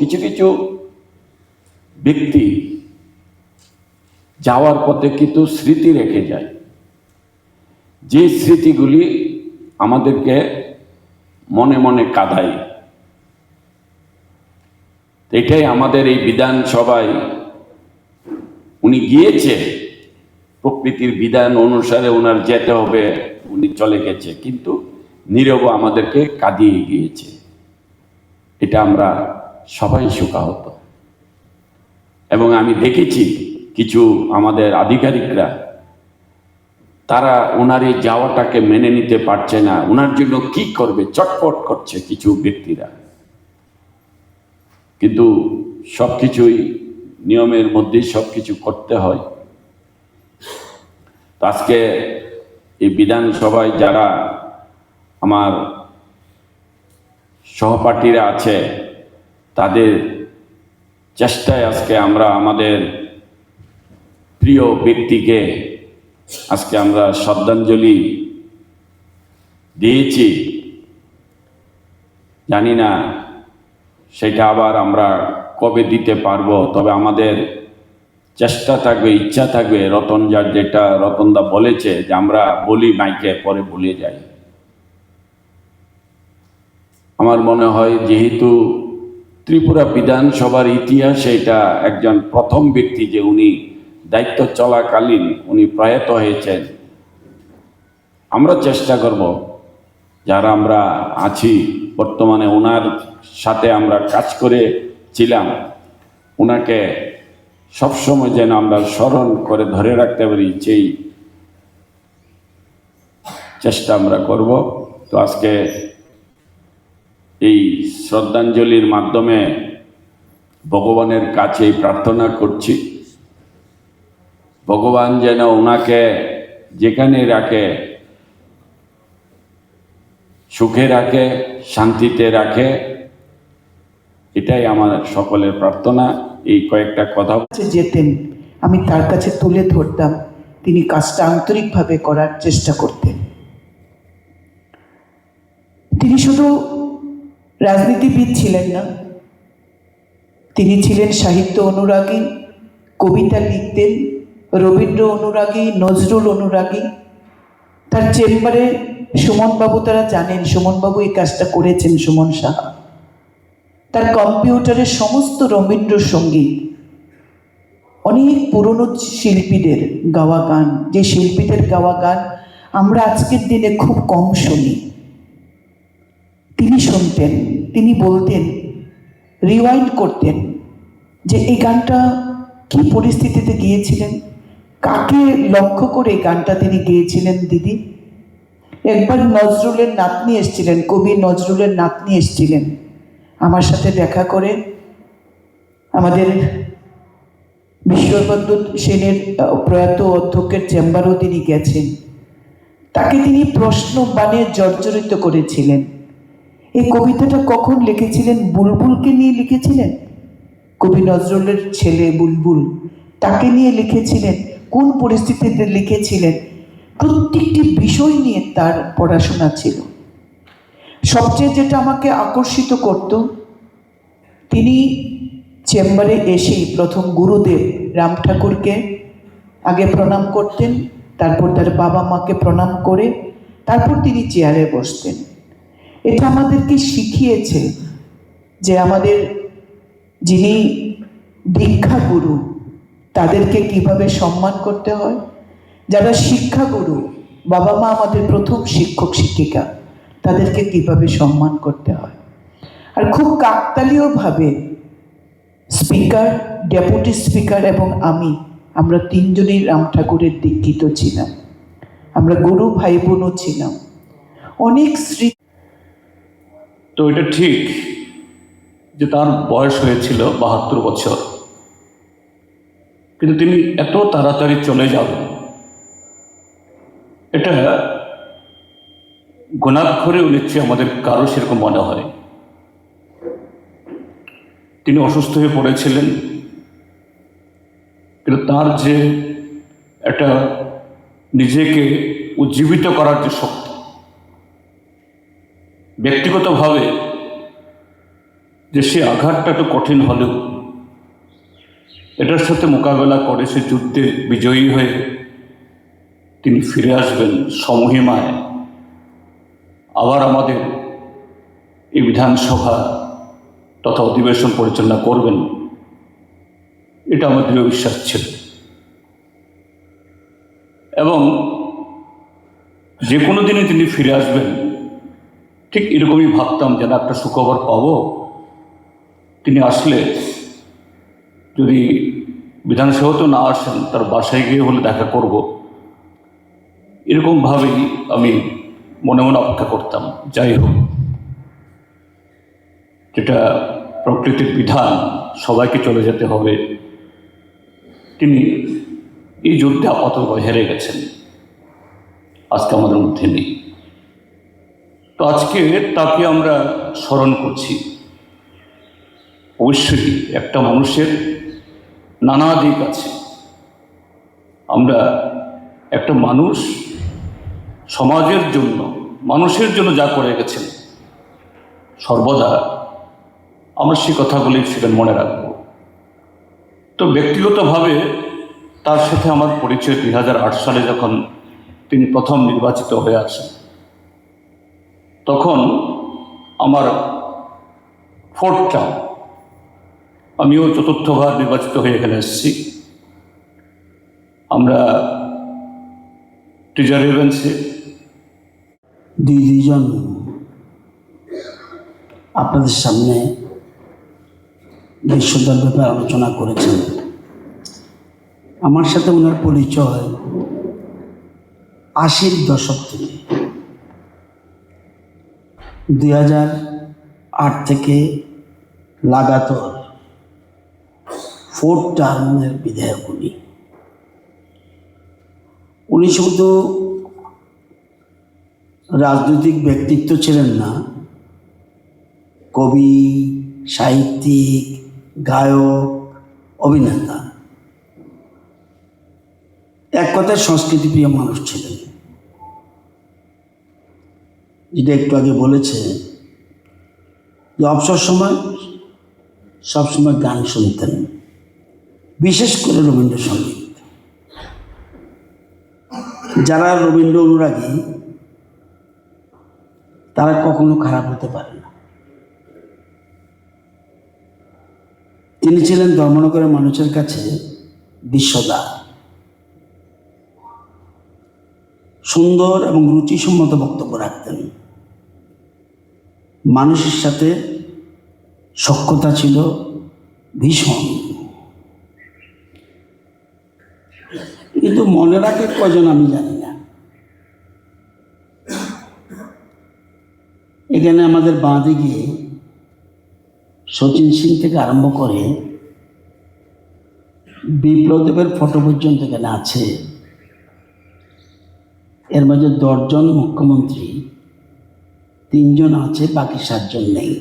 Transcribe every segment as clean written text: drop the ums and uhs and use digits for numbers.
কিছু কিছু ব্যক্তি যাওয়ার পথে কিন্তু স্মৃতি রেখে যায়, যে স্মৃতিগুলি আমাদেরকে মনে মনে কাঁদায়। এটাই আমাদের এই বিধানসভায় উনি গিয়েছে, প্রকৃতির বিধান অনুসারে ওনার যেতে হবে, উনি চলে গেছে, কিন্তু নীরব আমাদেরকে কাঁদিয়ে গিয়েছে। এটা আমরা সবাই শোকাহত। এবং আমি দেখেছি কিছু আমাদের আধিকারিকরা, তারা ওনার এই যাওয়াটাকে মেনে নিতে পারছে না, ওনার জন্য কি করবে চটপট করছে কিছু ব্যক্তিরা। কিন্তু সবকিছুই নিয়মের মধ্যেই সবকিছু করতে হয়। আজকে এই বিধানসভায় যারা আমার সহপাঠীরা আছে, তাদের চেষ্টায় আজকে আমরা আমাদের প্রিয় ব্যক্তিকে আজকে আমরা শ্রদ্ধাঞ্জলি দিয়েছি। জানি না সেটা আবার আমরা কবে দিতে পারবো, তবে আমাদের চেষ্টা থাকবে, ইচ্ছা থাকবে। রতনদা বলেছে যে আমরা বলি মাইকে, পরে ভুলে যাই। আমার মনে হয় যেহেতু ত্রিপুরা বিধানসভার ইতিহাসে এটা একজন প্রথম ব্যক্তি যে উনি দায়িত্ব চলাকালীন উনি প্রয়াত হয়েছেন, আমরা চেষ্টা করব যারা আমরা আছি বর্তমানে, ওনার সাথে আমরা কাজ করেছিলাম, ওনাকে সবসময় যেন আমরা স্মরণ করে ধরে রাখতে পারি, সেই চেষ্টা আমরা করব। তো আজকে এই শ্রদ্ধাঞ্জলির মাধ্যমে ভগবানের কাছে প্রার্থনা করছি, ভগবান যেন ওনাকে যেখানে রাখে সুখে রাখে, শান্তিতে রাখে। এটাই আমার সকলের প্রার্থনা। এই কয়েকটা কথা যেতেন, আমি তার কাছে তুলে ধরতাম, তিনি কাজটা আন্তরিকভাবে করার চেষ্টা করতেন। তিনি শুধু রাজনীতিবিদ ছিলেন না, তিনি ছিলেন সাহিত্য অনুরাগী, কবিতা লিখতেন, রবীন্দ্র অনুরাগী, নজরুল অনুরাগী। তার চেম্বারে সুমনবাবু, তারা জানেন সুমনবাবু এই কাজটা করেছেন, সুমন সাহা। তার কম্পিউটারে সমস্ত রবীন্দ্রসঙ্গীত, অনেক পুরনো শিল্পীদের গাওয়া গান, যে শিল্পীদের গাওয়া গান আমরা আজকের দিনে খুব কম শুনি, তিনি শুনতেন। তিনি বলতেন, রিওয়াইন্ড করতেন যে এই গানটা কি পরিস্থিতিতে গিয়েছিলেন, কাকে লক্ষ্য করে এই গানটা তিনি গেয়েছিলেন দিদি। একবার নজরুলের নাতনি এসেছিলেন, কবি নজরুলের নাতনি এসেছিলেন আমার সাথে দেখা করে। আমাদের বিশ্ববন্ধু সেনের প্রয়াত অধ্যক্ষের চেম্বারও তিনি গেছেন। তাকে তিনি প্রশ্ন বানে জর্জরিত করেছিলেন। এই কবিতাটা কখন লিখেছিলেন? বুলবুলকে নিয়ে লিখেছিলেন, কবি নজরুলের ছেলে বুলবুল, তাকে নিয়ে লিখেছিলেন, কোন পরিস্থিতিতে লিখেছিলেন, প্রত্যেকটি বিষয় নিয়ে তার পড়াশোনা ছিল। সবচেয়ে যেটা আমাকে আকর্ষিত করত, তিনি চেম্বারে এসেই প্রথম গুরুদেব রাম ঠাকুরকে আগে প্রণাম করতেন, তারপর তার বাবা মাকে প্রণাম করে তারপর তিনি চেয়ারে বসতেন। এটা আমাদেরকে শিখিয়েছে যে আমাদের যিনি দীক্ষাগুরু তাদেরকে কিভাবে সম্মান করতে হয়, যারা শিক্ষাগুরু, বাবা মা আমাদের প্রথম শিক্ষক শিক্ষিকা, তাদেরকে কিভাবে সম্মান করতে হয়। আর খুব কাকতালীয়ভাবে স্পিকার, ডেপুটি স্পিকার এবং আমরা তিনজনই রাম ঠাকুরের দীক্ষিত ছিলাম। আমরা গুরু ভাই বোনও ছিলাম। অনেক স্মৃতি। তো এটা ঠিক যে তার বয়স হয়েছিল ৭২ বছর, কিন্তু তিনি এত তাড়াতাড়ি চলে যাবেন, এটা ঘুণাক্ষরেও নিশ্চয়ই আমাদের কারো সেরকম মনে হয়। তিনি অসুস্থ হয়ে পড়েছিলেন, কিন্তু তার যে একটা নিজেকে উজ্জীবিত করার যে শক্তি, ব্যক্তিগতভাবে যে সে আঘাতটা একটু কঠিন হলেও এটার সাথে মোকাবেলা করে সে যুদ্ধে বিজয়ী হয়ে তিনি ফিরে আসবেন সমহিমায়, আবার আমাদের এই বিধানসভা তথা অধিবেশন পরিচালনা করবেন, এটা আমার দৃঢ় বিশ্বাস ছিল। এবং যে কোনো দিনে তিনি ফিরে আসবেন ঠিক এরকমই ভাবতাম, যেন একটা সুখবর পাবো, তিনি আসলে যদি বিধানসভাতেও না আসেন তার বাসায় গিয়ে হলে দেখা করব, এরকমভাবেই আমি মনে মনে অপেক্ষা করতাম। যাই হোক, যেটা প্রকৃতির বিধান, সবাইকে চলে যেতে হবে, তিনি এই যুদ্ধে আপাতত হেরে গেছেন, আজকে আমাদের মধ্যে নেই। তো আজকে তাকে আমরা স্মরণ করছি। অবশ্যই একটা মানুষের নানা দিক আছে। আমরা একটা মানুষ সমাজের জন্য, মানুষের জন্য যা করে গেছেন, সর্বদা আমরা সে কথাগুলি সেখানে মনে রাখব। তো ব্যক্তিগতভাবে তার সাথে আমার পরিচয় 2008 সালে, যখন তিনি প্রথম নির্বাচিত হয়ে আসেন। তখন আমার 4th টার্ম, আমিও 4র্থবার নির্বাচিত হয়ে এখানে এসেছি। আমরা টিজার ইভেন্টসে দুইজন আপনাদের সামনে বিশ্বদার ব্যাপারে আলোচনা করেছেন। আমার সাথে ওনার পরিচয় 80-র দশক থেকে। 2008 থেকে লাগাতার 4th টার্মের বিধায়ক উনি শুধু রাজনৈতিক ব্যক্তিত্ব ছিলেন না, কবি, সাহিত্যিক, গায়ক, অভিনেতা, এক কথায় সংস্কৃতিপ্রিয় মানুষ ছিলেন। যেটা একটু আগে বলেছে যে অবসর সময় সবসময় গান শুনতেন, বিশেষ করে রবীন্দ্রসঙ্গীত। যারা রবীন্দ্র অনুরাগী তারা কখনো খারাপ হতে পারে না। তিনি ছিলেন ধর্মনগরের মানুষের কাছে বিশ্বদার। সুন্দর এবং রুচিসম্মত বক্তব্য রাখতেন। মানুষের সাথে সখ্যতা ছিল ভীষণ। কিন্তু মনে রাখে কজন আমি জানি না। এখানে আমাদের বাঁ দিকে শচীন সিং থেকে আরম্ভ করে বিপ্লবদেবের ফটো পর্যন্ত এখানে আছে। এর মাঝে 10 জন মুখ্যমন্ত্রী, 3 জন আছে, বাকি 7 জন নেই।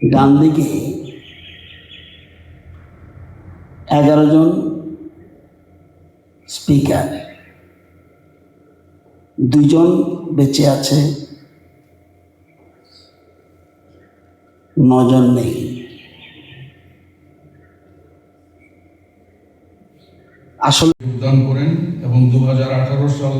ডান দিকে 11 জন স্পিকার, 2 জন বেঁচে আছে, 9 জন নেই। আসলে যোগদান করেন এবং 2018 সাল